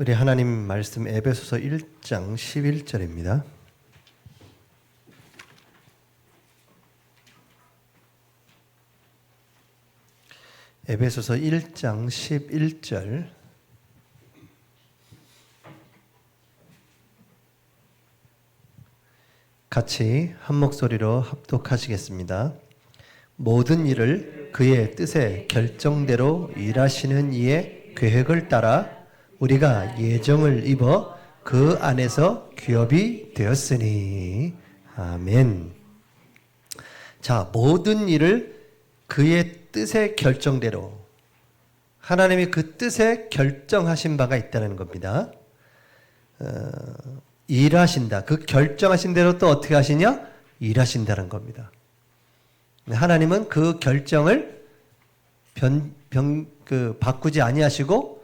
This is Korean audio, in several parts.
우리 하나님 말씀 에베소서 1장 11절입니다. 에베소서 1장 11절 같이 한 목소리로 합독하시겠습니다. 모든 일을 그의 뜻에 결정대로 일하시는 이의 계획을 따라 우리가 예정을 입어 그 안에서 귀업이 되었으니. 아멘. 자, 모든 일을 그의 뜻의 결정대로, 하나님이 그 뜻에 결정하신 바가 있다는 겁니다. 일하신다. 그 결정하신 대로 또 어떻게 하시냐? 일하신다는 겁니다. 하나님은 그 결정을 바꾸지 아니하시고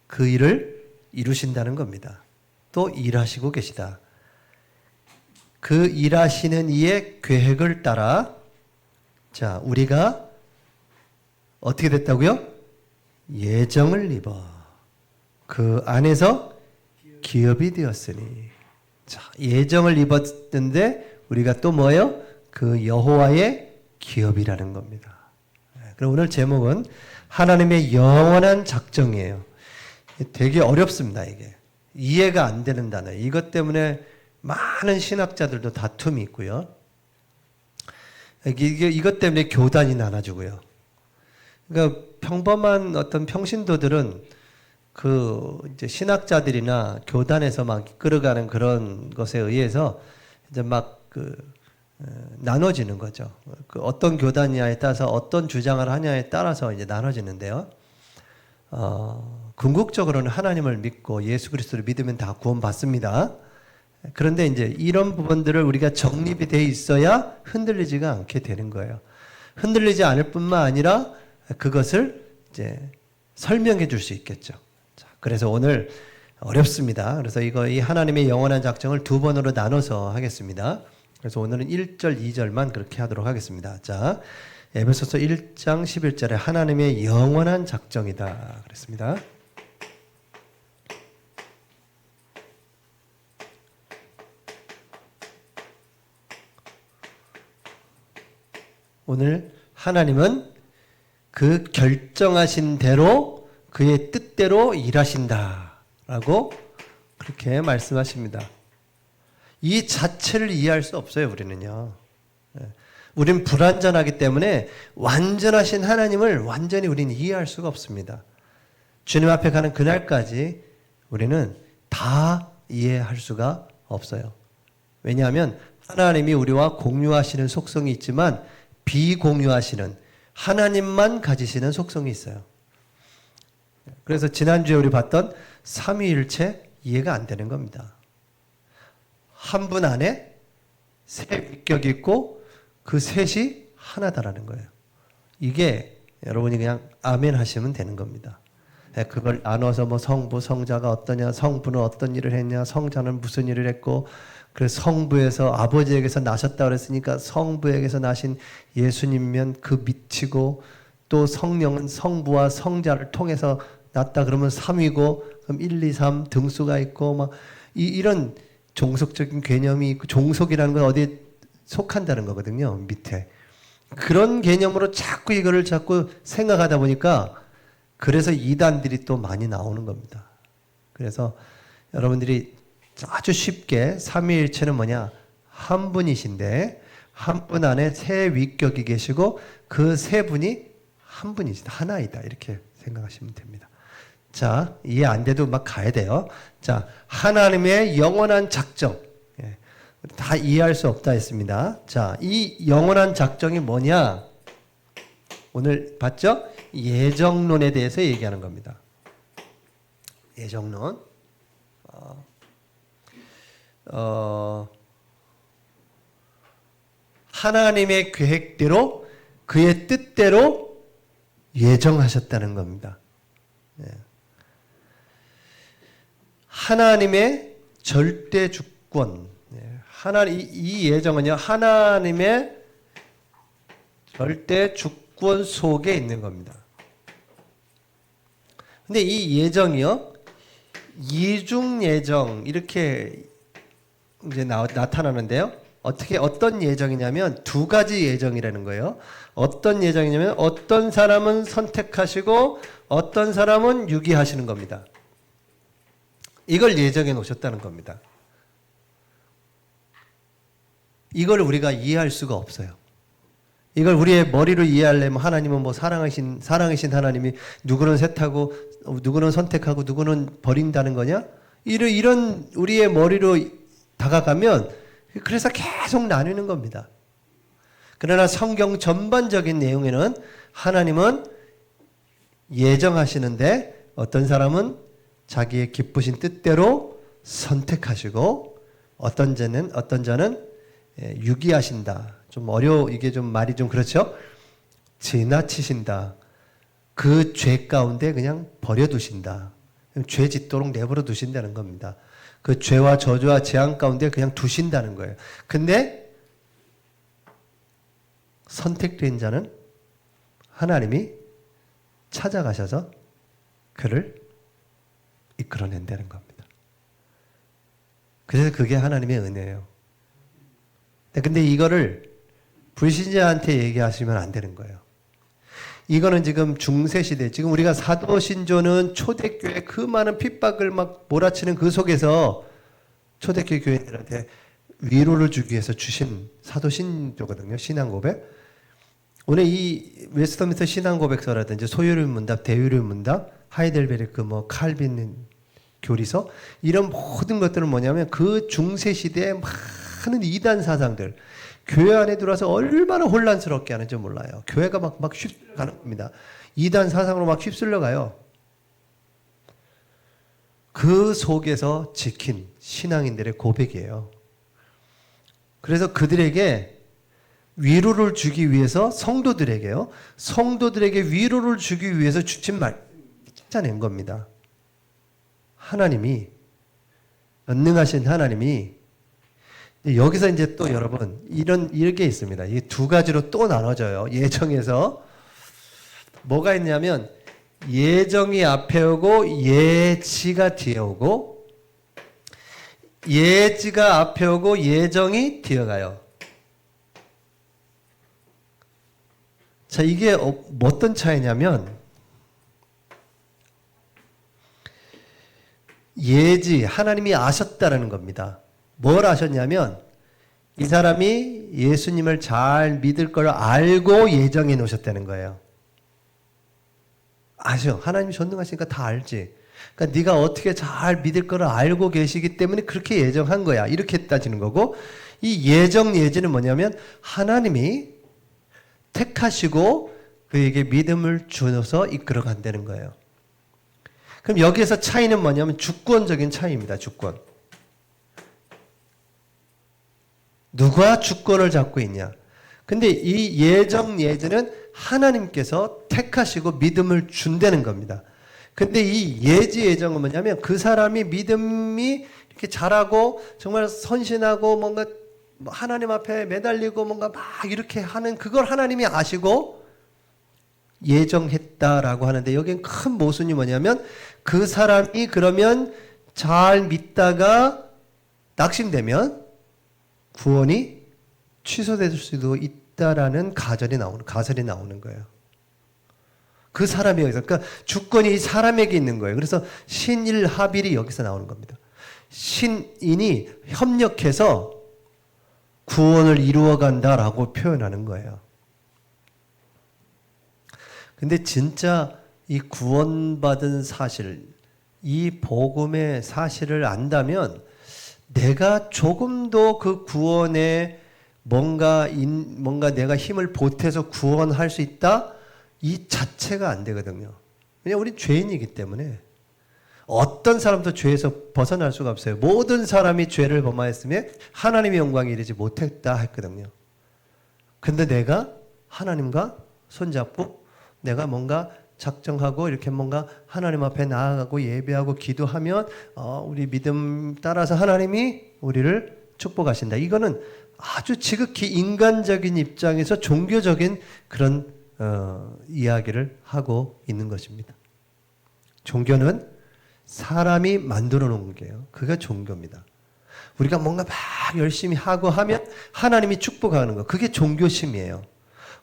그 일을 이루신다는 겁니다. 또 일하시고 계시다. 그 일하시는 이의 계획을 따라, 자, 우리가 어떻게 됐다고요? 예정을 입어 그 안에서 기업이 되었으니. 자, 예정을 입었는데 우리가 또 뭐예요? 그 여호와의 기업이라는 겁니다. 그럼 오늘 제목은 하나님의 영원한 작정이에요. 되게 어렵습니다, 이게. 이해가 안 되는 단어. 이것 때문에 많은 신학자들도 다툼이 있고요. 이것 때문에 교단이 나눠지고요. 그러니까 평범한 어떤 평신도들은 이제 신학자들이나 교단에서 막 이끌어가는 그런 것에 의해서 이제 나눠지는 거죠. 어떤 교단이냐에 따라서 어떤 주장을 하냐에 따라서 이제 나눠지는데요. 궁극적으로는 하나님을 믿고 예수 그리스도를 믿으면 다 구원받습니다. 그런데 이제 이런 부분들을 우리가 정립이 돼 있어야 흔들리지가 않게 되는 거예요. 흔들리지 않을 뿐만 아니라 그것을 이제 설명해 줄 수 있겠죠. 자, 그래서 오늘 어렵습니다. 그래서 이 하나님의 영원한 작정을 두 번으로 나눠서 하겠습니다. 그래서 오늘은 1절, 2절만 그렇게 하도록 하겠습니다. 자, 에베소서 1장 11절에 하나님의 영원한 작정이다 그랬습니다. 오늘 하나님은 그 결정하신 대로 그의 뜻대로 일하신다라고 그렇게 말씀하십니다. 이 자체를 이해할 수 없어요, 우리는요. 우리는 불완전하기 때문에 완전하신 하나님을 완전히 우리는 이해할 수가 없습니다. 주님 앞에 가는 그날까지 우리는 다 이해할 수가 없어요. 왜냐하면 하나님이 우리와 공유하시는 속성이 있지만 비공유하시는 하나님만 가지시는 속성이 있어요. 그래서 지난주에 우리 봤던 삼위일체 이해가 안 되는 겁니다. 한 분 안에 세 위격이 있고 그 셋이 하나다라는 거예요. 이게 여러분이 그냥 아멘 하시면 되는 겁니다. 그걸 나눠서 뭐 성부, 성자가 어떠냐, 성부는 어떤 일을 했냐, 성자는 무슨 일을 했고, 그래서 성부에서 아버지에게서 나셨다 그랬으니까 성부에게서 나신 예수님이면 그 밑이고, 또 성령은 성부와 성자를 통해서 났다 그러면 3이고, 그럼 1, 2, 3 등수가 있고, 막 이런 종속적인 개념이 있고, 종속이라는 건 어디에 속한다는 거거든요, 밑에. 그런 개념으로 이거를 자꾸 생각하다 보니까 그래서 이단들이 또 많이 나오는 겁니다. 그래서 여러분들이 아주 쉽게 삼위일체는 뭐냐? 한 분이신데 한 분 안에 세 위격이 계시고 그 세 분이 한 분이시다. 하나이다. 이렇게 생각하시면 됩니다. 자, 이해 안 돼도 막 가야 돼요. 자, 하나님의 영원한 작정. 다 이해할 수 없다 했습니다. 자, 이 영원한 작정이 뭐냐? 오늘 봤죠? 예정론에 대해서 얘기하는 겁니다. 예정론. 하나님의 계획대로 그의 뜻대로 예정하셨다는 겁니다. 하나님의 절대 주권. 이 예정은요, 하나님의 절대 주권 속에 있는 겁니다. 근데 이 예정이요, 이중 예정 이렇게 이제 나타나는데요. 어떤 예정이냐면 두 가지 예정이라는 거예요. 어떤 예정이냐면 어떤 사람은 선택하시고 어떤 사람은 유기하시는 겁니다. 이걸 예정해 놓으셨다는 겁니다. 이걸 우리가 이해할 수가 없어요. 이걸 우리의 머리로 이해하려면 하나님은 뭐 사랑하신 하나님이 누구는 셋하고 누구는 선택하고 누구는 버린다는 거냐? 이런 우리의 머리로 다가가면 그래서 계속 나누는 겁니다. 그러나 성경 전반적인 내용에는 하나님은 예정하시는데 어떤 사람은 자기의 기쁘신 뜻대로 선택하시고 어떤 자는 유기하신다. 좀 이게 좀 말이 좀 그렇죠? 지나치신다. 그 죄 가운데 그냥 버려두신다. 죄 짓도록 내버려 두신다는 겁니다. 그 죄와 저주와 재앙 가운데 그냥 두신다는 거예요. 근데 선택된 자는 하나님이 찾아가셔서 그를 이끌어낸다는 겁니다. 그래서 그게 하나님의 은혜예요. 근데 이거를 불신자한테 얘기하시면 안 되는 거예요. 이거는 지금 중세시대, 지금 우리가 사도신조는 초대교회 그 많은 핍박을 막 몰아치는 그 속에서 초대교회 교인들한테 위로를 주기 위해서 주신 사도신조거든요. 신앙고백. 오늘 이 웨스터민스터 신앙고백서라든지 소유리 문답, 대유리 문답, 하이델베르크, 칼빈 교리서, 이런 모든 것들은 뭐냐면 그 중세시대에 많은 이단 사상들, 교회 안에 들어와서 얼마나 혼란스럽게 하는지 몰라요. 교회가 막 휩쓸려 가는 겁니다. 이단 사상으로 막 휩쓸려 가요. 그 속에서 지킨 신앙인들의 고백이에요. 그래서 그들에게 위로를 주기 위해서 성도들에게 위로를 주기 위해서 주신 말 찾아낸 겁니다. 하나님이, 전능하신 하나님이, 여기서 이제 또 여러분 이렇게 있습니다. 이 두 가지로 또 나눠져요. 예정에서 뭐가 있냐면 예정이 앞에 오고 예지가 뒤에 오고, 예지가 앞에 오고 예정이 뒤에 가요. 자, 이게 어떤 차이냐면, 예지, 하나님이 아셨다라는 겁니다. 뭘 아셨냐면 이 사람이 예수님을 잘 믿을 걸 알고 예정해 놓으셨다는 거예요. 아셔. 하나님이 전능하시니까 다 알지. 그러니까 네가 어떻게 잘 믿을 걸 알고 계시기 때문에 그렇게 예정한 거야. 이렇게 따지는 거고, 이 예지는 뭐냐면 하나님이 택하시고 그에게 믿음을 주어서 이끌어 간다는 거예요. 그럼 여기에서 차이는 뭐냐면 주권적인 차이입니다. 주권. 누가 주권을 잡고 있냐? 근데 이 예지는 하나님께서 택하시고 믿음을 준다는 겁니다. 근데 이 예정은 뭐냐면 그 사람이 믿음이 이렇게 잘하고 정말 선신하고 뭔가 하나님 앞에 매달리고 뭔가 막 이렇게 하는 그걸 하나님이 아시고 예정했다라고 하는데, 여기엔 큰 모순이 뭐냐면 그 사람이 그러면 잘 믿다가 낙심되면 구원이 취소될 수도 있다라는 가설이 나오는 거예요. 그 사람이 여기서, 그러니까 주권이 사람에게 있는 거예요. 그래서 신일 합일이 여기서 나오는 겁니다. 신인이 협력해서 구원을 이루어간다라고 표현하는 거예요. 근데 진짜 이 구원받은 사실, 이 복음의 사실을 안다면 내가 조금도 그 구원에 뭔가 내가 힘을 보태서 구원할 수 있다? 이 자체가 안 되거든요. 왜냐하면 우리 죄인이기 때문에 어떤 사람도 죄에서 벗어날 수가 없어요. 모든 사람이 죄를 범하였으며 하나님의 영광에 이르지 못했다 했거든요. 근데 내가 하나님과 손잡고 내가 뭔가 작정하고 이렇게 뭔가 하나님 앞에 나아가고 예배하고 기도하면 우리 믿음 따라서 하나님이 우리를 축복하신다. 이거는 아주 지극히 인간적인 입장에서 종교적인 그런 이야기를 하고 있는 것입니다. 종교는 사람이 만들어 놓은 게요. 그게 종교입니다. 우리가 뭔가 막 열심히 하고 하면 하나님이 축복하는 거. 그게 종교심이에요.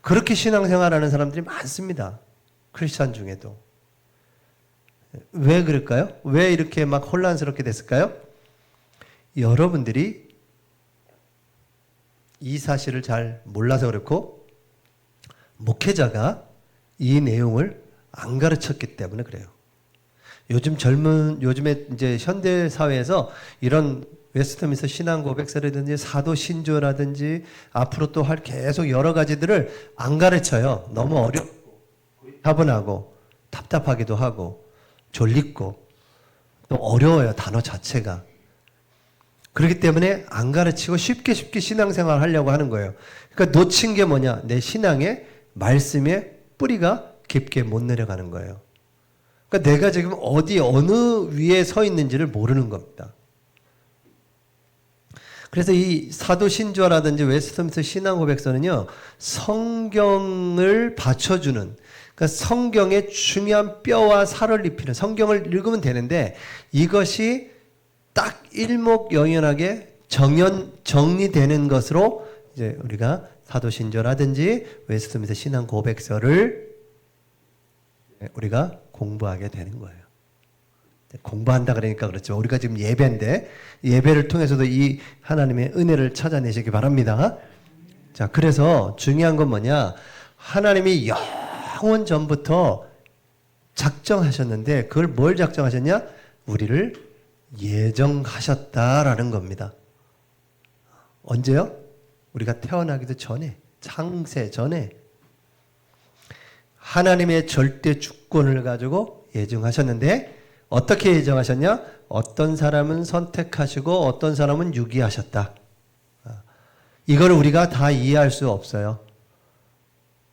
그렇게 신앙생활하는 사람들이 많습니다. 크리스찬 중에도. 왜 그럴까요? 왜 이렇게 막 혼란스럽게 됐을까요? 여러분들이 이 사실을 잘 몰라서 그렇고 목회자가 이 내용을 안 가르쳤기 때문에 그래요. 요즘에 이제 현대 사회에서 이런 웨스트민스터 신앙 고백서라든지 사도 신조라든지 앞으로 또 할 계속 여러 가지들을 안 가르쳐요. 너무 어렵고 차분하고 답답하기도 하고 졸립고 또 어려워요. 단어 자체가. 그렇기 때문에 안 가르치고 쉽게 신앙생활 하려고 하는 거예요. 그러니까 놓친 게 뭐냐? 내 신앙의 말씀의 뿌리가 깊게 못 내려가는 거예요. 그러니까 내가 지금 어느 위에 서 있는지를 모르는 겁니다. 그래서 이 사도신조라든지 웨스트민스터 신앙고백서는요, 성경을 받쳐주는, 그러니까 성경의 중요한 뼈와 살을 입히는, 성경을 읽으면 되는데 이것이 딱 일목요연하게 정리되는 것으로 이제 우리가 사도신조라든지 웨스트민스터 신앙고백서를 우리가 공부하게 되는 거예요. 공부한다 그러니까 그렇죠. 우리가 지금 예배인데 예배를 통해서도 이 하나님의 은혜를 찾아내시기 바랍니다. 자, 그래서 중요한 건 뭐냐? 하나님이 영원 전부터 작정하셨는데 그걸 뭘 작정하셨냐? 우리를 예정하셨다라는 겁니다. 언제요? 우리가 태어나기도 전에, 창세 전에 하나님의 절대 주권을 가지고 예정하셨는데 어떻게 예정하셨냐? 어떤 사람은 선택하시고 어떤 사람은 유기하셨다. 이걸 우리가 다 이해할 수 없어요.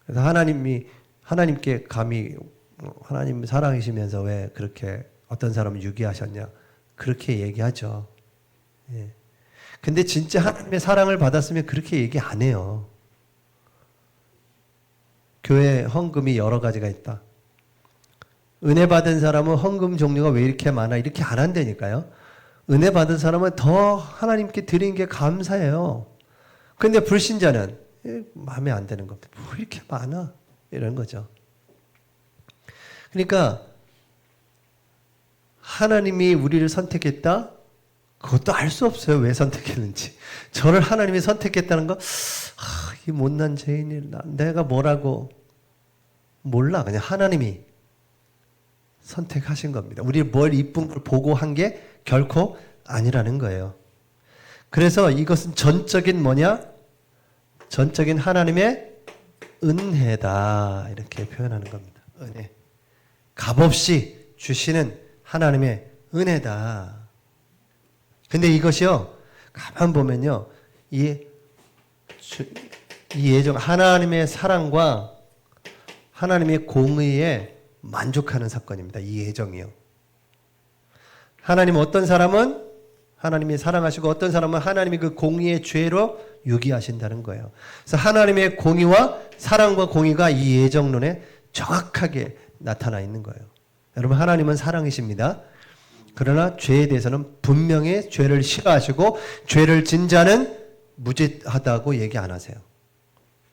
그래서 하나님께 감히 하나님 사랑이시면서 왜 그렇게 어떤 사람은 유기하셨냐? 그렇게 얘기하죠. 예. 근데 진짜 하나님의 사랑을 받았으면 그렇게 얘기 안 해요. 교회 헌금이 여러 가지가 있다. 은혜 받은 사람은 헌금 종류가 왜 이렇게 많아? 이렇게 안 한다니까요. 은혜 받은 사람은 더 하나님께 드린 게 감사해요. 근데 불신자는 마음에 안 드는 겁니다. 뭐 이렇게 많아? 이런 거죠. 그러니까 하나님이 우리를 선택했다? 그것도 알 수 없어요. 왜 선택했는지. 저를 하나님이 선택했다는 거, 이 못난 죄인이 내가 뭐라고 몰라. 그냥 하나님이 선택하신 겁니다. 우리 뭘 이쁜 걸 보고 한 게 결코 아니라는 거예요. 그래서 이것은 전적인 뭐냐? 전적인 하나님의 은혜다. 이렇게 표현하는 겁니다. 은혜. 값없이 주시는 하나님의 은혜다. 근데 이것이요, 가만 보면요, 이 예정, 하나님의 사랑과 하나님의 공의에 만족하는 사건입니다. 이 예정이요. 하나님 어떤 사람은 하나님이 사랑하시고 어떤 사람은 하나님이 그 공의의 죄로 유기하신다는 거예요. 그래서 하나님의 공의와 사랑과 공의가 이 예정론에 정확하게 나타나 있는 거예요. 여러분, 하나님은 사랑이십니다. 그러나 죄에 대해서는 분명히 죄를 싫어하시고 죄를 진 자는 무죄하다고 얘기 안 하세요.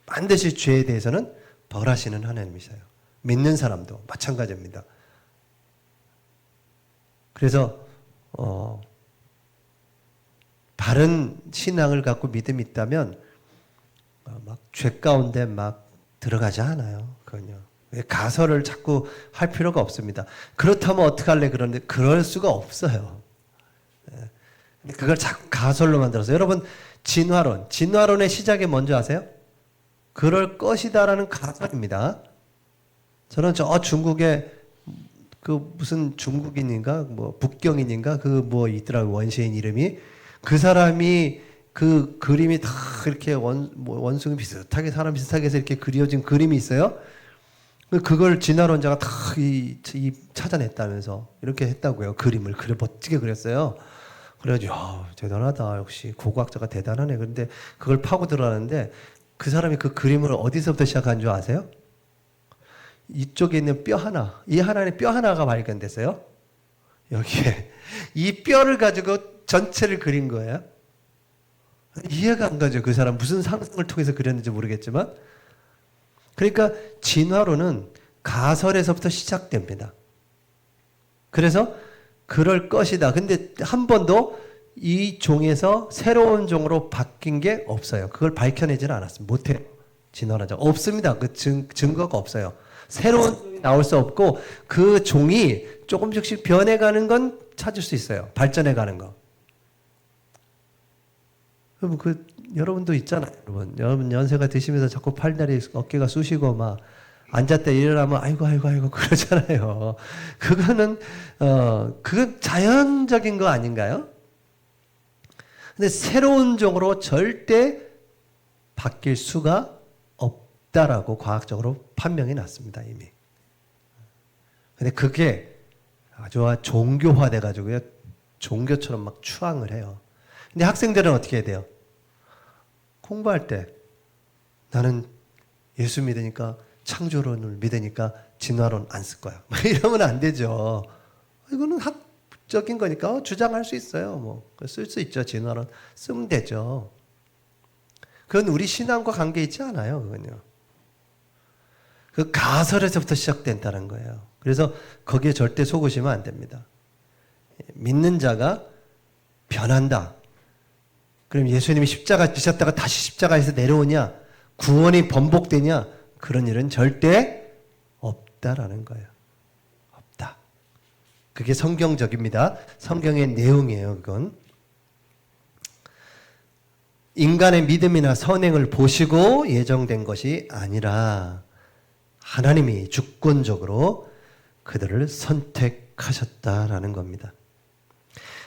반드시 죄에 대해서는 벌하시는 하나님이세요. 믿는 사람도 마찬가지입니다. 그래서 바른 신앙을 갖고 믿음이 있다면 막 죄 가운데 막 들어가지 않아요. 그건요. 가설을 자꾸 할 필요가 없습니다. 그렇다면 어떡할래? 그런데 그럴 수가 없어요. 그걸 자꾸 가설로 만들어서. 여러분, 진화론의 시작이 뭔지 아세요? 그럴 것이다라는 가설입니다. 저는 저 중국에 그 무슨 중국인인가 뭐 북경인인가 그 뭐 있더라고, 원시인 이름이. 그 사람이 그 그림이 다 이렇게 원숭이 비슷하게 사람 비슷하게 해서 이렇게 그려진 그림이 있어요. 그걸 진화론자가 다 찾아냈다면서 이렇게 했다고요. 그림을 그래 멋지게 그렸어요. 그래가지고 대단하다. 역시 고고학자가 대단하네. 그런데 그걸 파고 들어가는데 그 사람이 그 그림을 어디서부터 시작한 줄 아세요? 이쪽에 있는 뼈 하나, 이 하나의 뼈 하나가 발견됐어요. 여기에 이 뼈를 가지고 전체를 그린 거예요. 이해가 안 가죠. 그 사람 무슨 상상을 통해서 그렸는지 모르겠지만. 그러니까 진화론은 가설에서부터 시작됩니다. 그래서 그럴 것이다. 근데 한 번도 이 종에서 새로운 종으로 바뀐 게 없어요. 그걸 밝혀내지는 않았습니다. 못해요. 진화론자 없습니다. 그 증거가 없어요. 새로운 종이 나올 수 없고 그 종이 조금씩 변해가는 건 찾을 수 있어요. 발전해가는 거. 그럼 여러분도 있잖아요. 여러분 연세가 드시면서 자꾸 팔다리 어깨가 쑤시고 막 앉았다 일어나면 아이고 그러잖아요. 그거는 그건 자연적인 거 아닌가요? 근데 새로운 종으로 절대 바뀔 수가 없다라고 과학적으로 판명이 났습니다, 이미. 근데 그게 아주 종교화돼 가지고요. 종교처럼 막 추앙을 해요. 근데 학생들은 어떻게 해야 돼요? 공부할 때 나는 예수 믿으니까 창조론을 믿으니까 진화론 안 쓸 거야. 이러면 안 되죠. 이거는 학적인 거니까 주장할 수 있어요. 뭐 쓸 수 있죠. 진화론 쓰면 되죠. 그건 우리 신앙과 관계 있지 않아요. 그건요. 그 가설에서부터 시작된다는 거예요. 그래서 거기에 절대 속으시면 안 됩니다. 믿는 자가 변한다. 그럼 예수님이 십자가 지셨다가 다시 십자가에서 내려오냐? 구원이 번복되냐? 그런 일은 절대 없다라는 거예요. 없다. 그게 성경적입니다. 성경의 내용이에요, 그건. 인간의 믿음이나 선행을 보시고 예정된 것이 아니라 하나님이 주권적으로 그들을 선택하셨다라는 겁니다.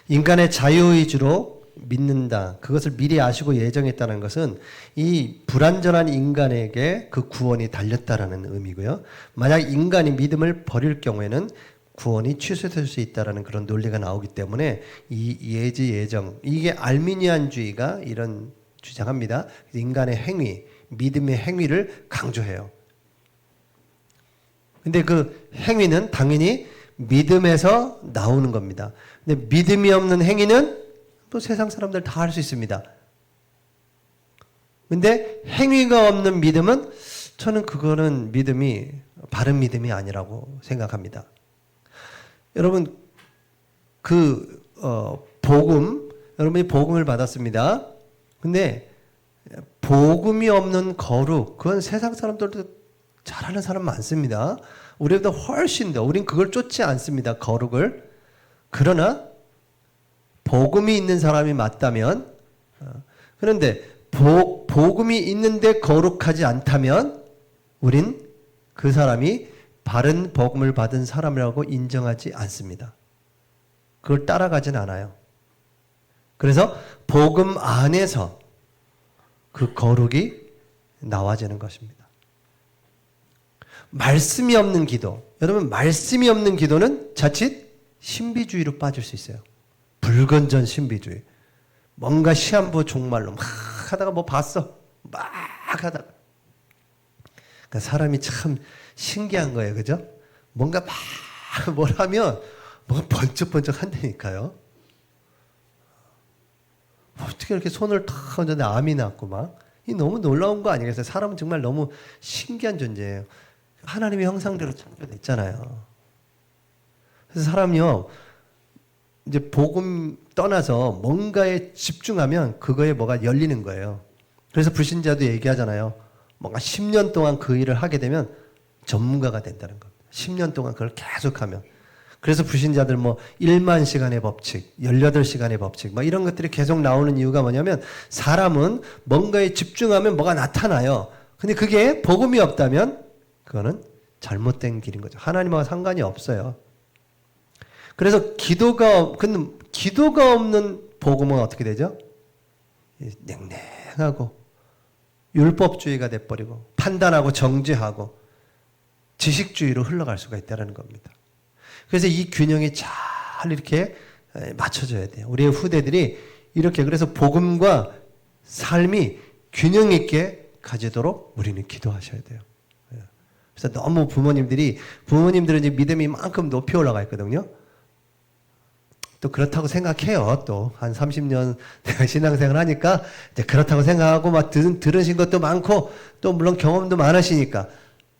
인간의 자유의지로 믿는다. 그것을 미리 아시고 예정했다는 것은 이 불완전한 인간에게 그 구원이 달렸다라는 의미고요. 만약 인간이 믿음을 버릴 경우에는 구원이 취소될 수 있다라는 그런 논리가 나오기 때문에 이 예지 예정, 이게 알미니안주의가 이런 주장합니다. 인간의 행위, 믿음의 행위를 강조해요. 근데 그 행위는 당연히 믿음에서 나오는 겁니다. 근데 믿음이 없는 행위는 또 세상 사람들 다 할 수 있습니다. 근데 행위가 없는 믿음은 저는 그거는 믿음이 바른 믿음이 아니라고 생각합니다. 여러분 여러분이 복음을 받았습니다. 근데 복음이 없는 거룩, 그건 세상 사람들도 잘하는 사람 많습니다. 우리보다 훨씬 더, 우린 그걸 쫓지 않습니다. 거룩을. 그러나 복음이 있는 사람이 맞다면, 그런데 복음이 있는데 거룩하지 않다면 우린 그 사람이 바른 복음을 받은 사람이라고 인정하지 않습니다. 그걸 따라가진 않아요. 그래서 복음 안에서 그 거룩이 나와지는 것입니다. 말씀이 없는 기도. 여러분, 말씀이 없는 기도는 자칫 신비주의로 빠질 수 있어요. 불건전 신비주의. 뭔가 시한부 종말로 막 하다가 뭐 봤어. 막 하다가. 그러니까 사람이 참 신기한 거예요. 그죠? 뭔가 막 뭘 하면 뭔가 번쩍번쩍 한다니까요. 어떻게 이렇게 손을 탁 얹었는데 암이 났고 막. 이 너무 놀라운 거 아니겠어요? 사람은 정말 너무 신기한 존재예요. 하나님의 형상대로 창조됐잖아요. 그래서 사람이요, 이제 복음 떠나서 뭔가에 집중하면 그거에 뭐가 열리는 거예요. 그래서 불신자도 얘기하잖아요. 뭔가 10년 동안 그 일을 하게 되면 전문가가 된다는 겁니다. 10년 동안 그걸 계속하면. 그래서 불신자들 뭐 1만 시간의 법칙, 18시간의 법칙, 막 이런 것들이 계속 나오는 이유가 뭐냐면 사람은 뭔가에 집중하면 뭐가 나타나요. 근데 그게 복음이 없다면 그거는 잘못된 길인 거죠. 하나님과 상관이 없어요. 그래서 기도가 없는 복음은 어떻게 되죠? 냉랭하고 율법주의가 돼버리고 판단하고 정죄하고 지식주의로 흘러갈 수가 있다는 겁니다. 그래서 이 균형이 잘 이렇게 맞춰져야 돼요. 우리의 후대들이 이렇게 그래서 복음과 삶이 균형 있게 가지도록 우리는 기도하셔야 돼요. 그래서 너무 부모님들은 이제 믿음이 이만큼 높이 올라가 있거든요. 또 그렇다고 생각해요. 또 한 30년 내가 신앙생활 하니까 이제 그렇다고 생각하고 막 들으신 것도 많고 또 물론 경험도 많으시니까.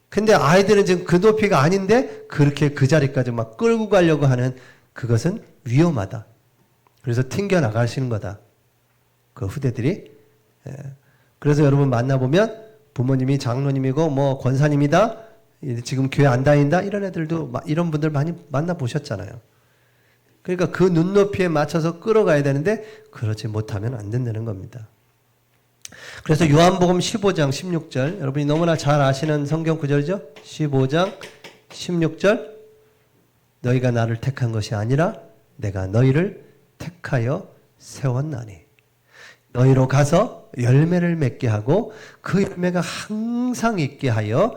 근데 아이들은 지금 그 높이가 아닌데 그렇게 그 자리까지 막 끌고 가려고 하는 그것은 위험하다. 그래서 튕겨 나가시는 거다. 그 후대들이. 예. 그래서 여러분 만나보면 부모님이 장로님이고 뭐 권사님이다. 지금 교회 안 다닌다. 이런 애들도 이런 분들 많이 만나보셨잖아요. 그러니까 그 눈높이에 맞춰서 끌어가야 되는데 그렇지 못하면 안 된다는 겁니다. 그래서 요한복음 15장 16절 여러분이 너무나 잘 아시는 성경 구절이죠. 15장 16절 너희가 나를 택한 것이 아니라 내가 너희를 택하여 세웠나니 너희로 가서 열매를 맺게 하고 그 열매가 항상 있게 하여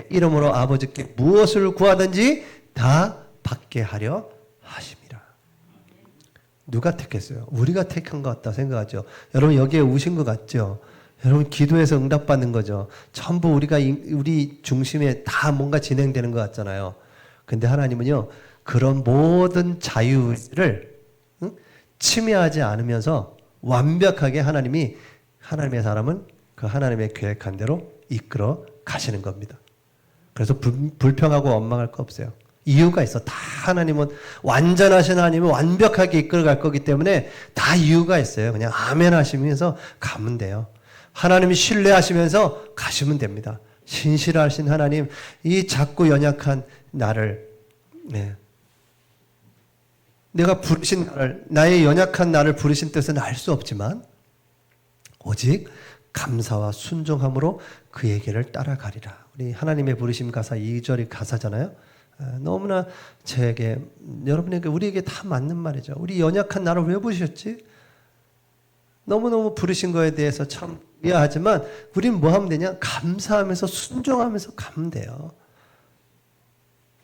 이름으로 아버지께 무엇을 구하든지 다 받게 하려 하심이라. 누가 택했어요? 우리가 택한 것 같다 생각하죠. 여러분 여기에 오신 것 같죠? 여러분 기도해서 응답받는 거죠. 전부 우리 중심에 다 뭔가 진행되는 것 같잖아요. 근데 하나님은요 그런 모든 자유를 침해하지 않으면서 완벽하게 하나님의 사람은 그 하나님의 계획한 대로 이끌어 가시는 겁니다. 그래서 불평하고 원망할 거 없어요. 이유가 있어. 다 하나님은 완전하신 하나님은 완벽하게 이끌어 갈 거기 때문에 다 이유가 있어요. 그냥 아멘 하시면서 가면 돼요. 하나님이 신뢰하시면서 가시면 됩니다. 신실하신 하나님, 이 작고 연약한 나를 내가 부르신 나를, 나의 연약한 나를 부르신 뜻은 알 수 없지만 오직 감사와 순종함으로 그에게를 따라가리라. 우리 하나님의 부르심 가사 2절이 가사잖아요. 너무나 여러분에게 우리에게 다 맞는 말이죠. 우리 연약한 나를 왜 부르셨지? 너무너무 부르신 거에 대해서 참 이해하지만 우리는 뭐 하면 되냐? 감사하면서 순종하면서 가면 돼요.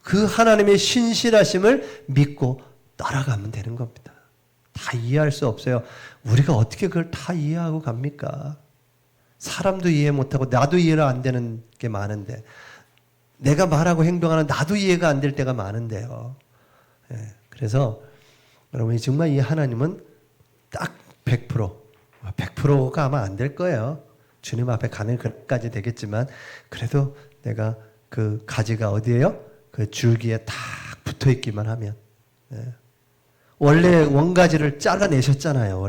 그 하나님의 신실하심을 믿고 따라가면 되는 겁니다. 다 이해할 수 없어요. 우리가 어떻게 그걸 다 이해하고 갑니까? 사람도 이해 못하고 나도 이해가 안 되는 게 많은데 내가 말하고 행동하는 나도 이해가 안 될 때가 많은데요. 그래서 여러분이 정말 이 하나님은 딱 100%가 아마 안 될 거예요. 주님 앞에 가는 그까지 되겠지만 그래도 내가 그 가지가 어디에요? 그 줄기에 딱 붙어 있기만 하면. 원래 원가지를 잘라내셨잖아요.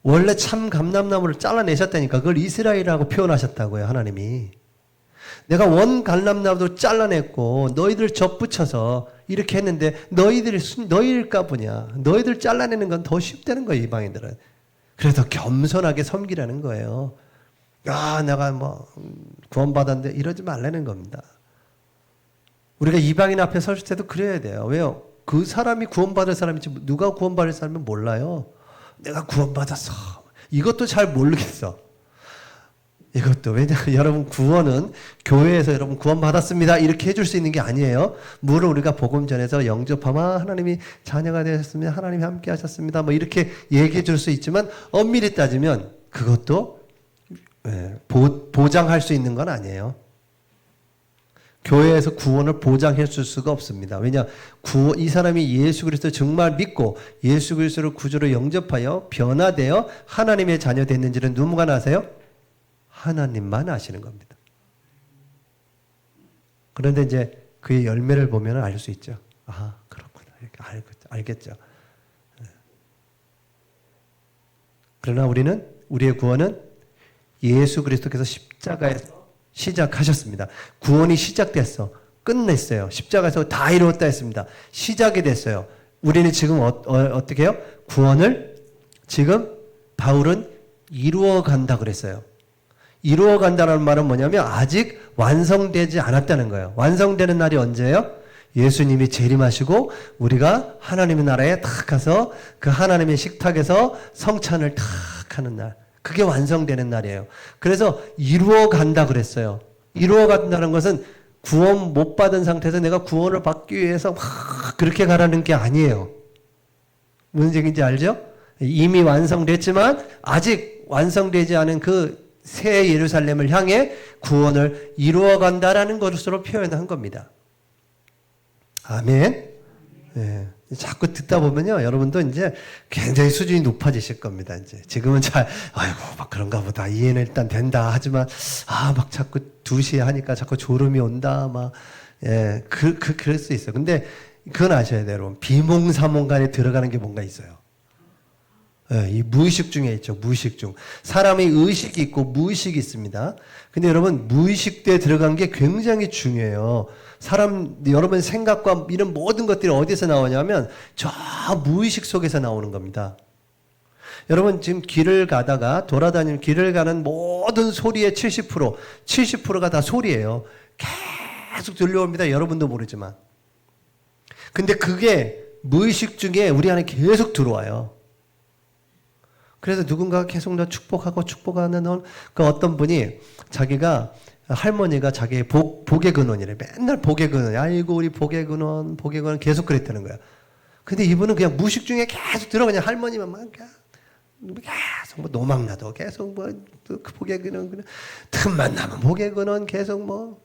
원래 참 감람나무를 잘라내셨다니까. 그걸 이스라엘이라고 표현하셨다고요. 하나님이. 내가 원 감람나무도 잘라냈고 너희들 접붙여서 이렇게 했는데 너희일까 보냐. 너희들 잘라내는 건 더 쉽다는 거예요. 이방인들은. 그래서 겸손하게 섬기라는 거예요. 내가 뭐 구원받았는데 이러지 말라는 겁니다. 우리가 이방인 앞에 설 때도 그래야 돼요. 왜요? 그 사람이 구원받을 사람이지 누가 구원받을 사람은 몰라요. 내가 구원받았어. 이것도 잘 모르겠어. 이것도 왜냐하면 여러분 구원은 교회에서 여러분 구원받았습니다 이렇게 해줄 수 있는 게 아니에요. 물론 우리가 복음 전해서 영접하면 하나님이 자녀가 되셨습니다. 하나님이 함께 하셨습니다. 뭐 이렇게 얘기해 줄 수 있지만 엄밀히 따지면 그것도 보장할 수 있는 건 아니에요. 교회에서 구원을 보장해 줄 수가 없습니다. 왜냐? 이 사람이 예수 그리스도를 정말 믿고 예수 그리스도를 구주로 영접하여 변화되어 하나님의 자녀 됐는지는 누가 아세요? 하나님만 아시는 겁니다. 그런데 이제 그의 열매를 보면 알 수 있죠. 그렇구나. 이렇게 알겠죠. 그러나 우리의 구원은 예수 그리스도께서 십자가에서 시작하셨습니다. 구원이 시작됐어. 끝냈어요. 십자가에서 다 이루었다 했습니다. 시작이 됐어요. 우리는 지금 어떻게 해요? 구원을 지금 바울은 이루어 간다 그랬어요. 이루어 간다는 말은 뭐냐면 아직 완성되지 않았다는 거예요. 완성되는 날이 언제예요? 예수님이 재림하시고 우리가 하나님의 나라에 탁 가서 그 하나님의 식탁에서 성찬을 탁 하는 날. 그게 완성되는 날이에요. 그래서 이루어 간다 그랬어요. 이루어 간다는 것은 구원 못 받은 상태에서 내가 구원을 받기 위해서 막 그렇게 가라는 게 아니에요. 무슨 얘기인지 알죠? 이미 완성됐지만 아직 완성되지 않은 그 새 예루살렘을 향해 구원을 이루어간다라는 것으로 표현한 겁니다. 아멘. 예. 자꾸 듣다 보면요, 여러분도 이제 굉장히 수준이 높아지실 겁니다. 이제 지금은 아이고 막 그런가 보다, 이해는 일단 된다 하지만 막 자꾸 2시에 하니까 자꾸 졸음이 온다, 그럴 수 있어요. 근데 그건 아셔야 돼요, 여러분. 비몽사몽간에 들어가는 게 뭔가 있어요. 예, 이 무의식 중에 있죠. 무의식 중. 사람의 의식이 있고 무의식이 있습니다. 근데 여러분, 무의식대에 들어간 게 굉장히 중요해요. 여러분 생각과 이런 모든 것들이 어디서 나오냐면 저 무의식 속에서 나오는 겁니다. 여러분 지금 길을 가다가 돌아다니는 길을 가는 모든 소리의 70%가 다 소리예요. 계속 들려옵니다. 여러분도 모르지만. 근데 그게 무의식 중에 우리 안에 계속 들어와요. 그래서 누군가가 계속 너 축복하는 그 어떤 분이 할머니가 자기의 복의 근원이래. 맨날 복의 근원. 아이고, 우리 복의 근원 계속 그랬다는 거야. 근데 이분은 그냥 무식 중에 계속 그냥 할머니만 계속 노망나도 계속 그 복의 근원, 틈만 나면 복의 근원 계속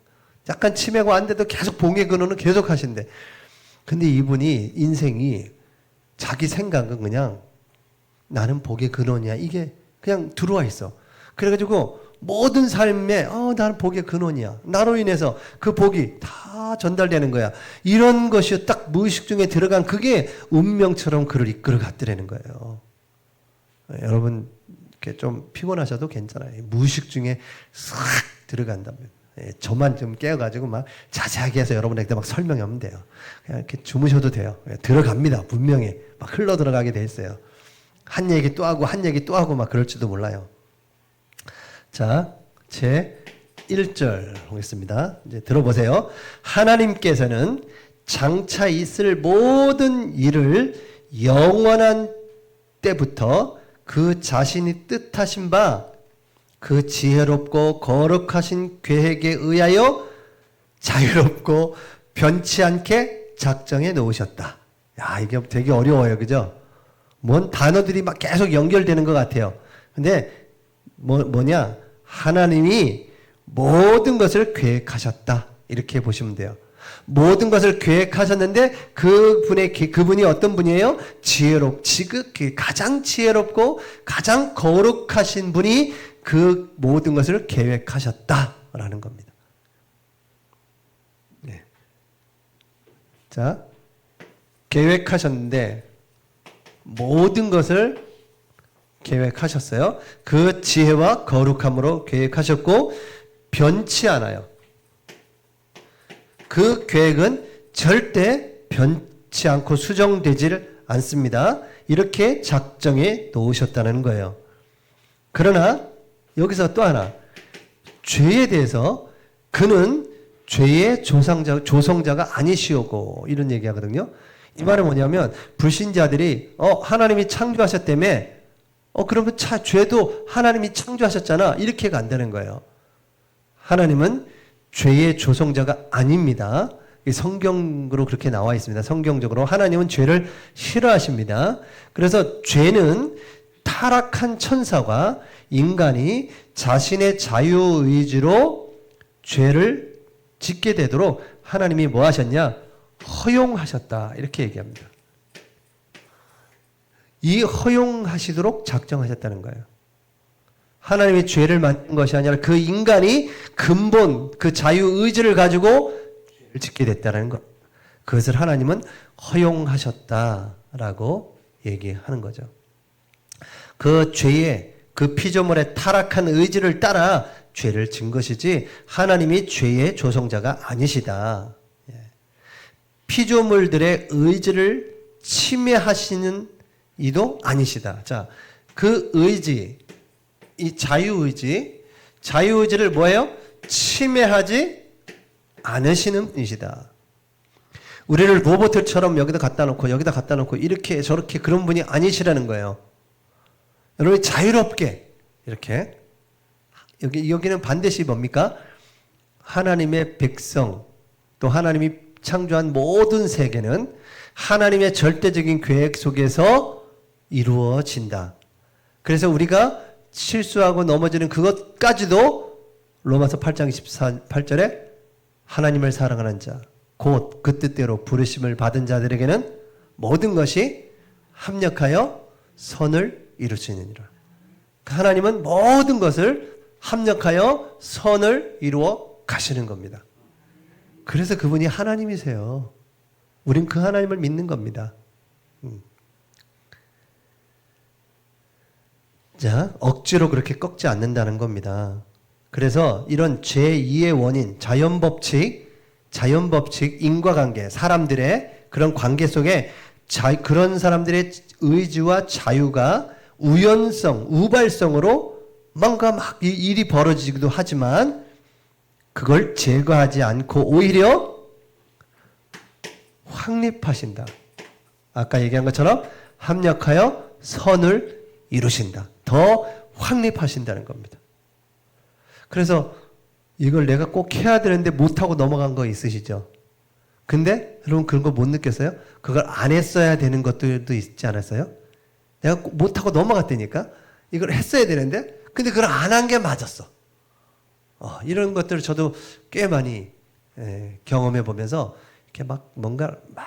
약간 치매가 안 돼도 계속 복의 근원은 계속 하신대. 근데 이분이 인생이 자기 생각은 그냥 나는 복의 근원이야. 이게 그냥 들어와 있어. 그래가지고 모든 삶에 나는 복의 근원이야. 나로 인해서 그 복이 다 전달되는 거야. 이런 것이 딱 무의식 중에 들어간 그게 운명처럼 그를 이끌어 갔더라는 거예요. 여러분 이렇게 좀 피곤하셔도 괜찮아요. 무의식 중에 싹 들어간다면. 저만 좀 깨어가지고 막 자세하게 해서 여러분에게 막 설명하면 돼요. 그냥 이렇게 주무셔도 돼요. 들어갑니다. 분명히 막 흘러 들어가게 돼 있어요. 한 얘기 또 하고 한 얘기 또 하고 막 그럴지도 몰라요. 자, 제 1절 보겠습니다. 이제 들어보세요. 하나님께서는 장차 있을 모든 일을 영원한 때부터 그 자신이 뜻하신 바 그 지혜롭고 거룩하신 계획에 의하여 자유롭고 변치 않게 작정해 놓으셨다. 야, 이게 되게 어려워요. 그죠? 뭔 단어들이 막 계속 연결되는 것 같아요. 근데 뭐냐? 하나님이 모든 것을 계획하셨다. 이렇게 보시면 돼요. 모든 것을 계획하셨는데 그분이 어떤 분이에요? 지극히 가장 지혜롭고 가장 거룩하신 분이 그 모든 것을 계획하셨다라는 겁니다. 네. 자, 계획하셨는데 모든 것을 계획하셨어요. 그 지혜와 거룩함으로 계획하셨고 변치 않아요. 그 계획은 절대 변치 않고 수정되질 않습니다. 이렇게 작정해 놓으셨다는 거예요. 그러나 여기서 또 하나, 죄에 대해서 그는 죄의 조성자가 아니시오고 이런 얘기하거든요. 이 말은 뭐냐면 불신자들이 하나님이 창조하셨다며 그러면 죄도 하나님이 창조하셨잖아 이렇게가 안 되는 거예요. 하나님은 죄의 조성자가 아닙니다. 성경으로 그렇게 나와 있습니다. 성경적으로 하나님은 죄를 싫어하십니다. 그래서 죄는 타락한 천사가 인간이 자신의 자유의지로 죄를 짓게 되도록 하나님이 뭐 하셨냐? 허용하셨다. 이렇게 얘기합니다. 이 허용하시도록 작정하셨다는 거예요. 하나님이 죄를 만든 것이 아니라 그 인간이 근본 그 자유의지를 가지고 죄를 짓게 됐다는 것. 그것을 하나님은 허용하셨다라고 얘기하는 거죠. 그 죄의 그 피조물의 타락한 의지를 따라 죄를 진 것이지 하나님이 죄의 조성자가 아니시다. 피조물들의 의지를 침해하시는 이도 아니시다. 자, 그 의지, 이 자유의지를 뭐예요? 침해하지 않으시는 분이시다. 우리를 로봇처럼 여기다 갖다 놓고 이렇게 저렇게 그런 분이 아니시라는 거예요. 여러분이 자유롭게 이렇게 여기는 반드시 뭡니까? 하나님의 백성 또 하나님이 창조한 모든 세계는 하나님의 절대적인 계획 속에서 이루어진다. 그래서 우리가 실수하고 넘어지는 그것까지도 로마서 8장 28절에 하나님을 사랑하는 자, 곧 그 뜻대로 부르심을 받은 자들에게는 모든 것이 합력하여 선을 이루시느니라. 하나님은 모든 것을 합력하여 선을 이루어 가시는 겁니다. 그래서 그분이 하나님이세요. 우린 그 하나님을 믿는 겁니다. 자, 억지로 그렇게 꺾지 않는다는 겁니다. 그래서 이런 제2의 원인, 자연법칙, 인과관계, 사람들의 그런 관계 속에 그런 사람들의 의지와 자유가 우연성, 우발성으로 뭔가 막 일이 벌어지기도 하지만 그걸 제거하지 않고 오히려 확립하신다. 아까 얘기한 것처럼 합력하여 선을 이루신다. 더 확립하신다는 겁니다. 그래서 이걸 내가 꼭 해야 되는데 못하고 넘어간 거 있으시죠? 근데 여러분 그런 거 못 느꼈어요? 그걸 안 했어야 되는 것들도 있지 않았어요? 내가 못하고 넘어갔다니까? 이걸 했어야 되는데 근데 그걸 안 한 게 맞았어. 이런 것들을 저도 꽤 많이 경험해 보면서 이렇게 막 뭔가 막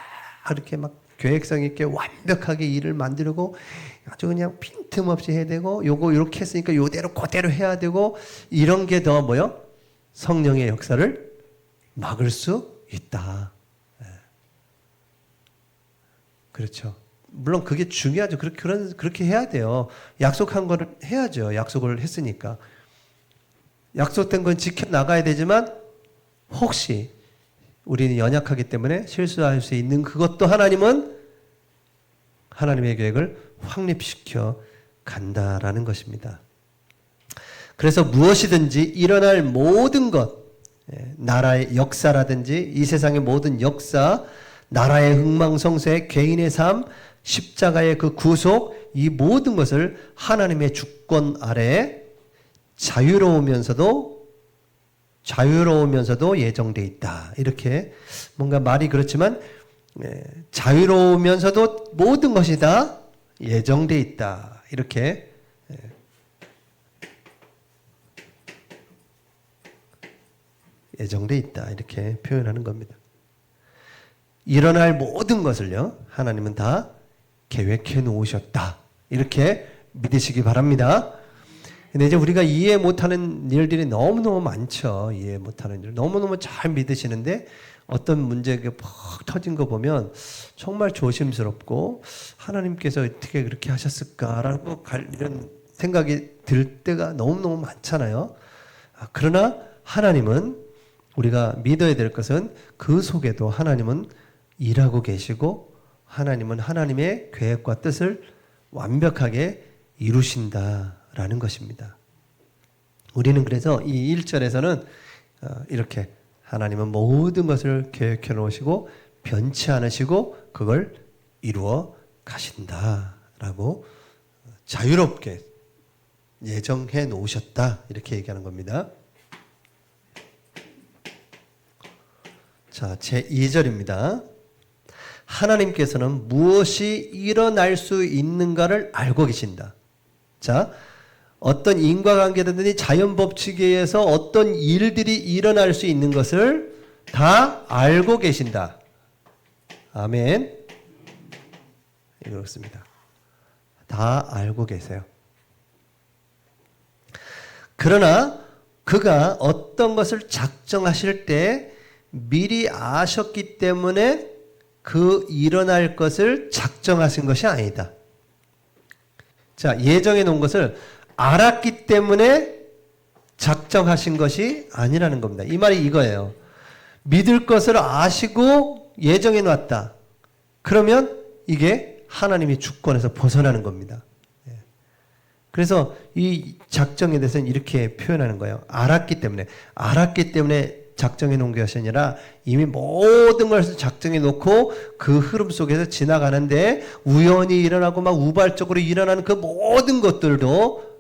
이렇게 막 계획성 있게 완벽하게 일을 만들고 아주 그냥 빈틈없이 해야 되고 요거 이렇게 했으니까 요대로 그대로 해야 되고 이런 게 더 뭐요? 성령의 역사를 막을 수 있다. 그렇죠. 물론 그게 중요하죠. 그렇게 해야 돼요. 약속한 거를 해야죠. 약속을 했으니까. 약속된 건 지켜나가야 되지만 혹시 우리는 연약하기 때문에 실수할 수 있는 그것도 하나님은 하나님의 계획을 확립시켜 간다라는 것입니다. 그래서 무엇이든지 일어날 모든 것, 나라의 역사라든지 이 세상의 모든 역사, 나라의 흥망성쇠, 개인의 삶, 십자가의 그 구속, 이 모든 것을 하나님의 주권 아래 자유로우면서도 예정되어 있다. 이렇게 뭔가 말이 그렇지만 자유로우면서도 모든 것이 다 예정되어 있다. 이렇게 예정되어 있다. 이렇게 표현하는 겁니다. 일어날 모든 것을요, 하나님은 다 계획해 놓으셨다. 이렇게 믿으시기 바랍니다. 근데 이제 우리가 이해 못하는 일들이 너무너무 많죠. 이해 못하는 일. 너무너무 잘 믿으시는데 어떤 문제가 퍽 터진 거 보면 정말 조심스럽고 하나님께서 어떻게 그렇게 하셨을까라고 이런 생각이 들 때가 너무너무 많잖아요. 그러나 하나님은 우리가 믿어야 될 것은 그 속에도 하나님은 일하고 계시고 하나님은 하나님의 계획과 뜻을 완벽하게 이루신다라는 것입니다. 우리는 그래서 이 1절에서는 이렇게 하나님은 모든 것을 계획해 놓으시고 변치 않으시고 그걸 이루어 가신다라고 자유롭게 예정해 놓으셨다 이렇게 얘기하는 겁니다. 자, 제 2절입니다. 하나님께서는 무엇이 일어날 수 있는가를 알고 계신다. 자, 어떤 인과관계든지 자연법칙에 의해서 어떤 일들이 일어날 수 있는 것을 다 알고 계신다. 아멘. 이렇습니다. 다 알고 계세요. 그러나 그가 어떤 것을 작정하실 때 미리 아셨기 때문에 그 일어날 것을 작정하신 것이 아니다. 자, 예정해 놓은 것을 알았기 때문에 작정하신 것이 아니라는 겁니다. 이 말이 이거예요. 믿을 것을 아시고 예정해 놨다. 그러면 이게 하나님의 주권에서 벗어나는 겁니다. 그래서 이 작정에 대해서는 이렇게 표현하는 거예요. 알았기 때문에 작정해 놓은 것이 아니라 이미 모든 것을 작정해 놓고 그 흐름 속에서 지나가는데 우연히 일어나고 막 우발적으로 일어나는 그 모든 것들도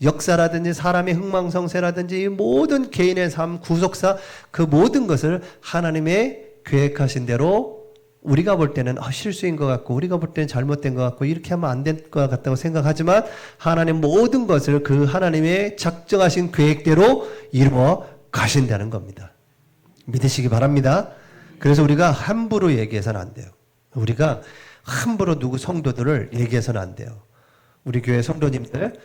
역사라든지 사람의 흥망성쇠라든지 이 모든 개인의 삶, 구속사 그 모든 것을 하나님의 계획하신 대로 우리가 볼 때는 실수인 것 같고 우리가 볼 때는 잘못된 것 같고 이렇게 하면 안 될 것 같다고 생각하지만 하나님 모든 것을 그 하나님의 작정하신 계획대로 이루어 가신다는 겁니다. 믿으시기 바랍니다. 그래서 우리가 함부로 얘기해서는 안 돼요. 우리가 함부로 누구 성도들을 얘기해서는 안 돼요. 우리 교회 성도님들,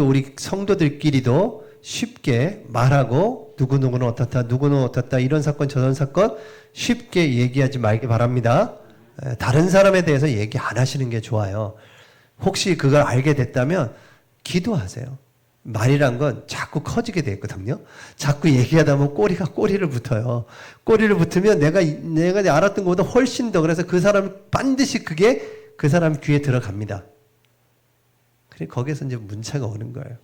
우리 성도들끼리도 쉽게 말하고 누구누구는 어떻다, 누구는 어떻다, 이런 사건 저런 사건 쉽게 얘기하지 말기 바랍니다. 다른 사람에 대해서 얘기 안 하시는 게 좋아요. 혹시 그걸 알게 됐다면 기도하세요. 말이란 건 자꾸 커지게 돼 있거든요. 자꾸 얘기하다 보면 꼬리를 붙어요. 꼬리를 붙으면 내가 알았던 것보다 훨씬 더, 그래서 그 사람 반드시 그게 그 사람 귀에 들어갑니다. 그래 거기에서 이제 문제가 오는 거예요.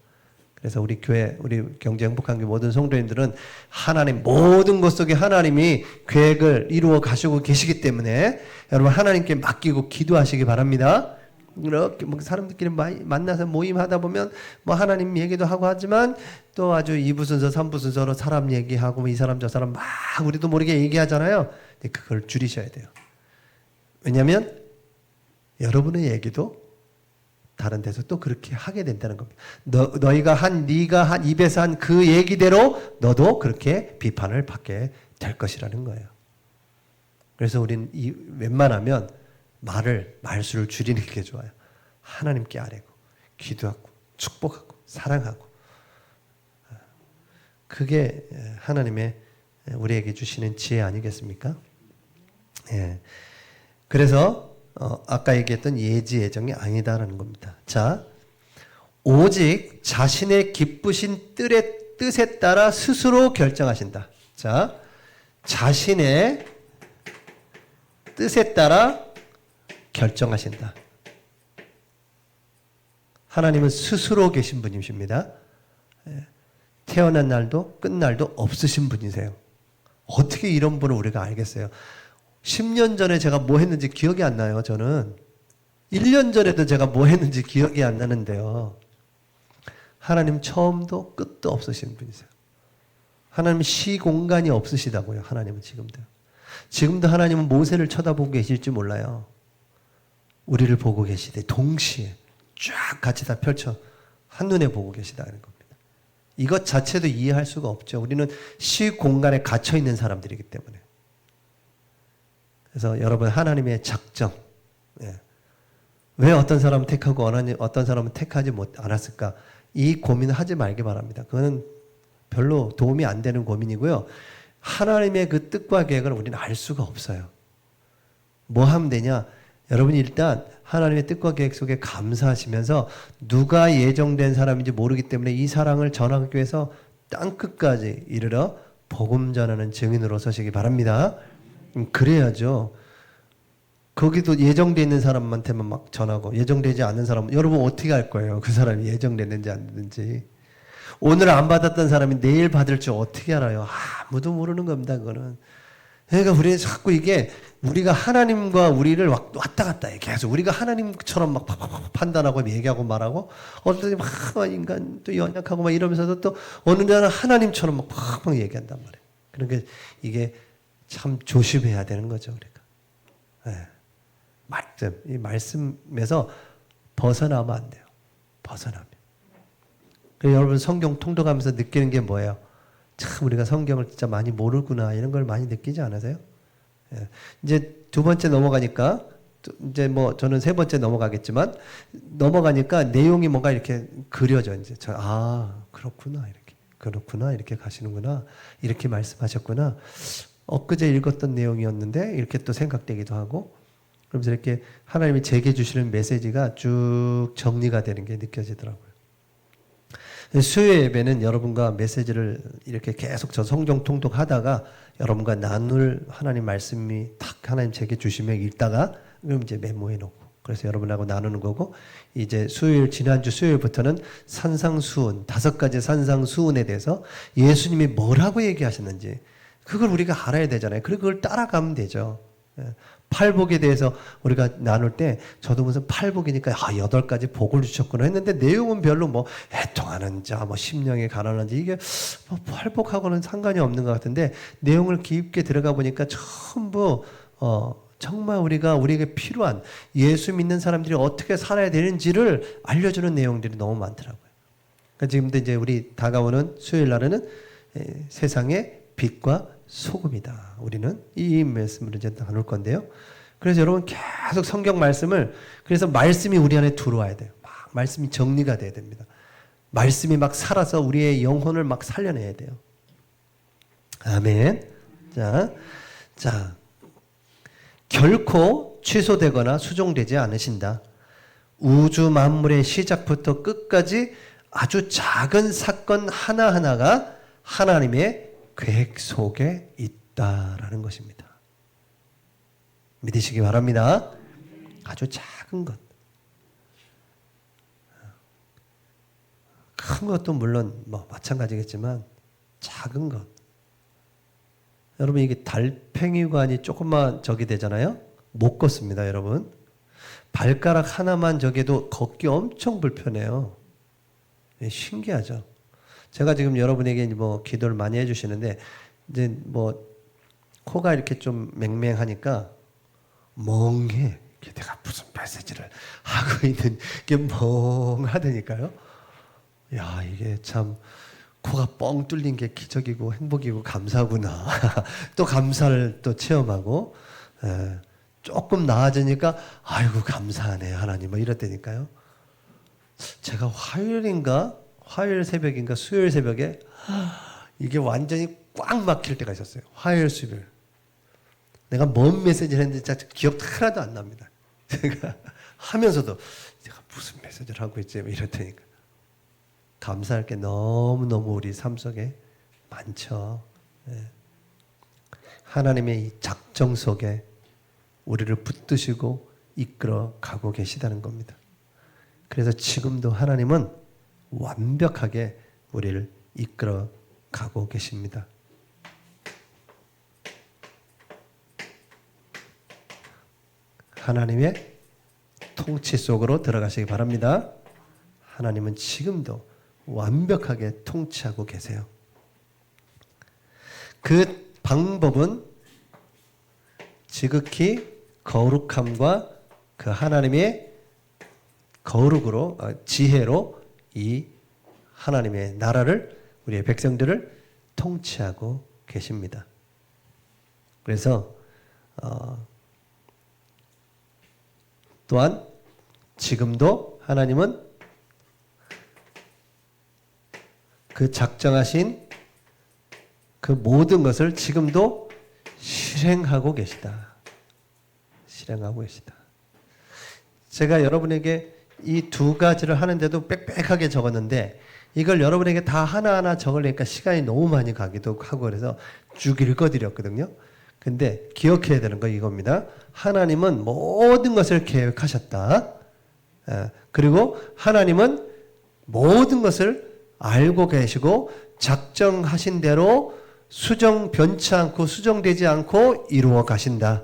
그래서 우리 교회, 우리 경제 행복한 교회 모든 성도님들은 하나님, 모든 것 속에 하나님이 계획을 이루어 가시고 계시기 때문에 여러분 하나님께 맡기고 기도하시기 바랍니다. 이렇게 뭐 사람들끼리 만나서 모임하다 보면 뭐 하나님 얘기도 하고 하지만 또 아주 2부 순서, 3부 순서로 사람 얘기하고 뭐 이 사람 저 사람 막 우리도 모르게 얘기하잖아요. 근데 그걸 줄이셔야 돼요. 왜냐하면 여러분의 얘기도 다른 데서 또 그렇게 하게 된다는 겁니다. 네가 한 입에서 한 그 얘기대로 너도 그렇게 비판을 받게 될 것이라는 거예요. 그래서 우리는 웬만하면 말수를 줄이는 게 좋아요. 하나님께 아뢰고 기도하고 축복하고 사랑하고, 그게 하나님의 우리에게 주시는 지혜 아니겠습니까? 예. 그래서 아까 얘기했던 예지 예정이 아니다라는 겁니다. 자, 오직 자신의 기쁘신 뜻에 따라 스스로 결정하신다. 자, 자신의 뜻에 따라 결정하신다. 하나님은 스스로 계신 분이십니다. 태어난 날도 끝날도 없으신 분이세요. 어떻게 이런 분을 우리가 알겠어요? 10년 전에 제가 뭐 했는지 기억이 안 나요, 저는. 1년 전에도 제가 뭐 했는지 기억이 안 나는데요. 하나님 처음도 끝도 없으신 분이세요. 하나님 시공간이 없으시다고요, 하나님은 지금도. 지금도 하나님은 모세를 쳐다보고 계실지 몰라요. 우리를 보고 계시되 동시에 쫙 같이 다 펼쳐 한눈에 보고 계시다는 겁니다. 이것 자체도 이해할 수가 없죠. 우리는 시공간에 갇혀 있는 사람들이기 때문에. 그래서 여러분 하나님의 작정, 왜 어떤 사람은 택하고 어떤 사람은 택하지 않았을까, 이 고민을 하지 말기 바랍니다. 그거는 별로 도움이 안 되는 고민이고요. 하나님의 그 뜻과 계획을 우리는 알 수가 없어요. 뭐 하면 되냐? 여러분이 일단 하나님의 뜻과 계획 속에 감사하시면서 누가 예정된 사람인지 모르기 때문에 이 사랑을 전하기 위해서 땅끝까지 이르러 복음 전하는 증인으로 서시기 바랍니다. 그래야죠. 거기도 예정되어 있는 사람한테만 막 전하고 예정되지 않는 사람은 여러분 어떻게 할 거예요? 그 사람이 예정됐는지 안 됐는지. 오늘 안 받았던 사람이 내일 받을 줄 어떻게 알아요? 아무도 모르는 겁니다. 그거는. 그러니까 우리는 자꾸 이게 우리가 하나님과 우리를 왔다 갔다 해. 계속 우리가 하나님처럼 막 판단하고 얘기하고 말하고, 어떤 때막 인간 또 연약하고 막 이러면서도 또 어느 날은 하나님처럼 막 얘기한단 말이에요. 그러니까 이게 참 조심해야 되는 거죠, 우리가. 네. 이 말씀에서 벗어나면 안 돼요. 벗어나면. 그래서 여러분 성경 통독하면서 느끼는 게 뭐예요? 참 우리가 성경을 진짜 많이 모르구나, 이런 걸 많이 느끼지 않으세요? 예. 이제 두 번째 넘어가니까, 이제 뭐 저는 세 번째 넘어가겠지만, 넘어가니까 내용이 뭔가 이렇게 그려져. 이제 그렇구나, 이렇게 가시는구나, 이렇게 말씀하셨구나. 엊그제 읽었던 내용이었는데 이렇게 또 생각되기도 하고, 그러면서 이렇게 하나님이 제게 주시는 메시지가 쭉 정리가 되는 게 느껴지더라고요. 수요 예배는 여러분과 메시지를 이렇게 계속 저 성경 통독하다가 여러분과 나눌 하나님 말씀이 탁 하나님 제게 주시면 읽다가 그럼 이제 메모해 놓고, 그래서 여러분하고 나누는 거고, 이제 지난주 수요일부터는 산상수훈, 5가지 산상수훈에 대해서 예수님이 뭐라고 얘기하셨는지 그걸 우리가 알아야 되잖아요. 그리고 그걸 따라가면 되죠. 팔복에 대해서 우리가 나눌 때 저도 무슨 팔복이니까 8가지 복을 주셨구나 했는데, 내용은 별로 뭐 애통하는 자, 뭐 심령에 가난한 자, 이게 뭐 팔복하고는 상관이 없는 것 같은데 내용을 깊게 들어가 보니까 전부 정말 우리에게 필요한 예수 믿는 사람들이 어떻게 살아야 되는지를 알려주는 내용들이 너무 많더라고요. 그러니까 지금도 이제 우리 다가오는 수요일 날에는 세상의 빛과 소금이다. 우리는 이 말씀을 이제 나눌 건데요. 그래서 여러분 계속 성경 말씀을, 그래서 말씀이 우리 안에 들어와야 돼요. 막 말씀이 정리가 돼야 됩니다. 말씀이 막 살아서 우리의 영혼을 막 살려내야 돼요. 아멘. 자, 결코 취소되거나 수정되지 않으신다. 우주 만물의 시작부터 끝까지 아주 작은 사건 하나하나가 하나님의 계획 속에 있다라는 것입니다. 믿으시기 바랍니다. 아주 작은 것. 큰 것도 물론 마찬가지겠지만 작은 것. 여러분 이게 달팽이관이 조금만 저기 되잖아요. 못 걷습니다, 여러분. 발가락 하나만 저기도 걷기 엄청 불편해요. 신기하죠. 제가 지금 여러분에게 기도를 많이 해주시는데 이제 코가 이렇게 좀 맹맹하니까 멍해. 내가 무슨 메시지를 하고 있는 게 멍하다니까요. 야, 이게 참 코가 뻥 뚫린 게 기적이고 행복이고 감사구나. 또 감사를 또 체험하고 조금 나아지니까 아이고 감사하네 하나님 이랬다니까요. 제가 화요일 새벽인가 수요일 새벽에 이게 완전히 꽉 막힐 때가 있었어요. 화요일 수요일. 내가 뭔 메시지를 했는지 기억도 하나도 안 납니다. 제가 하면서도 제가 무슨 메시지를 하고 있지 이랬다니까. 감사할 게 너무너무 우리 삶 속에 많죠. 하나님의 이 작정 속에 우리를 붙드시고 이끌어 가고 계시다는 겁니다. 그래서 지금도 하나님은 완벽하게 우리를 이끌어 가고 계십니다. 하나님의 통치 속으로 들어가시기 바랍니다. 하나님은 지금도 완벽하게 통치하고 계세요. 그 방법은 지극히 거룩함과 그 하나님의 거룩으로 지혜로 이 하나님의 나라를 우리의 백성들을 통치하고 계십니다. 그래서 또한 지금도 하나님은 그 작정하신 그 모든 것을 지금도 실행하고 계시다. 실행하고 계시다. 제가 여러분에게 이 두 가지를 하는데도 빽빽하게 적었는데 이걸 여러분에게 다 하나하나 적으려니까 시간이 너무 많이 가기도 하고 그래서 쭉 읽어드렸거든요. 근데 기억해야 되는 거 이겁니다. 하나님은 모든 것을 계획하셨다. 그리고 하나님은 모든 것을 알고 계시고 작정하신 대로 수정 변치 않고 수정되지 않고 이루어 가신다.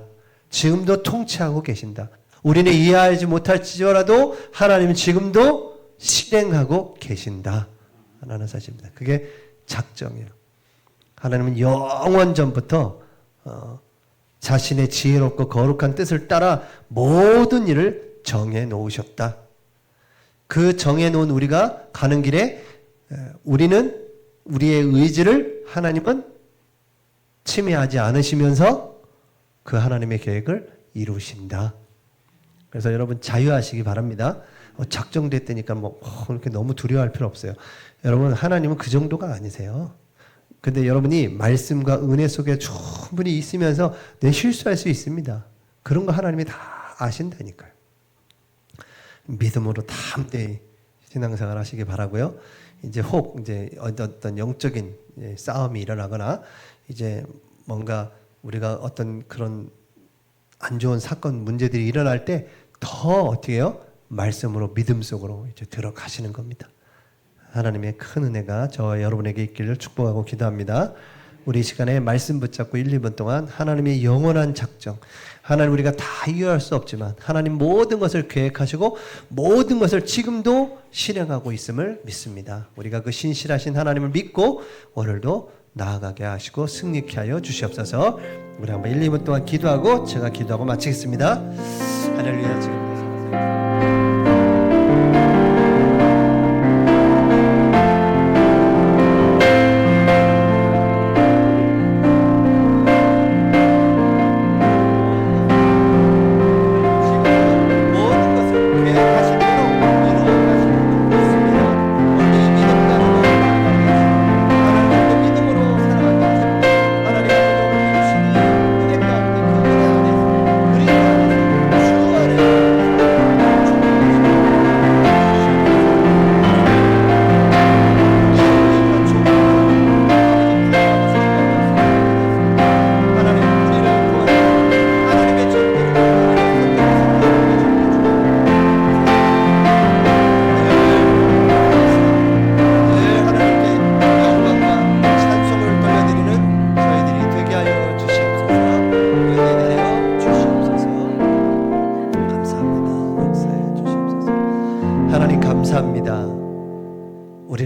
지금도 통치하고 계신다. 우리는 이해하지 못할지라도 하나님은 지금도 실행하고 계신다. 라는 사실입니다. 그게 작정이에요. 하나님은 영원 전부터 자신의 지혜롭고 거룩한 뜻을 따라 모든 일을 정해 놓으셨다. 그 정해 놓은 우리가 가는 길에 우리는 우리의 의지를 하나님은 침해하지 않으시면서 그 하나님의 계획을 이루신다. 그래서 여러분 자유하시기 바랍니다. 작정됐다니까 그렇게 너무 두려워할 필요 없어요. 여러분 하나님은 그 정도가 아니세요. 근데 여러분이 말씀과 은혜 속에 충분히 있으면서 내 실수할 수 있습니다. 그런 거 하나님이 다 아신다니까요. 믿음으로 담대히 신앙생활 하시기 바라고요. 이제 어떤 영적인 싸움이 일어나거나 이제 뭔가 우리가 어떤 그런 안 좋은 사건 문제들이 일어날 때 더 어떻게 해요? 말씀으로 믿음 속으로 이제 들어가시는 겁니다. 하나님의 큰 은혜가 저와 여러분에게 있기를 축복하고 기도합니다. 우리 이 시간에 말씀 붙잡고 1, 2분 동안 하나님의 영원한 작정, 하나님 우리가 다 이해할 수 없지만 하나님 모든 것을 계획하시고 모든 것을 지금도 실행하고 있음을 믿습니다. 우리가 그 신실하신 하나님을 믿고 오늘도 나아가게 하시고 승리케 하여 주시옵소서. 우리 한번 1, 2분 동안 기도하고 제가 기도하고 마치겠습니다. 할렐루야. 지금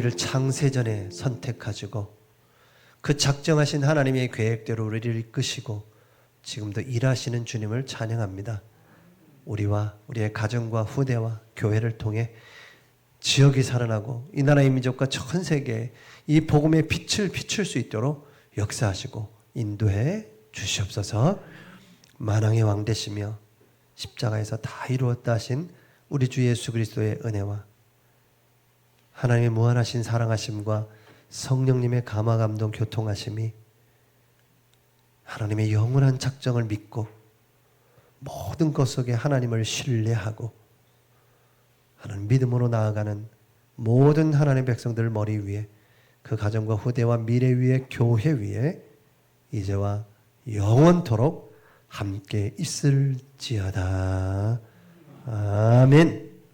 우리를 창세전에 선택하시고 그 작정하신 하나님의 계획대로 우리를 이끄시고 지금도 일하시는 주님을 찬양합니다. 우리와 우리의 가정과 후대와 교회를 통해 지역이 살아나고 이 나라의 민족과 전 세계에 이 복음의 빛을 비출 수 있도록 역사하시고 인도해 주시옵소서. 만왕의 왕 되시며 십자가에서 다 이루었다 하신 우리 주 예수 그리스도의 은혜와 하나님의 무한하신 사랑하심과 성령님의 감화 감동 교통하심이 하나님의 영원한 작정을 믿고 모든 것 속에 하나님을 신뢰하고 하나님 믿음으로 나아가는 모든 하나님의 백성들 머리 위에 그 가정과 후대와 미래 위에 교회 위에 이제와 영원토록 함께 있을지어다. 아멘.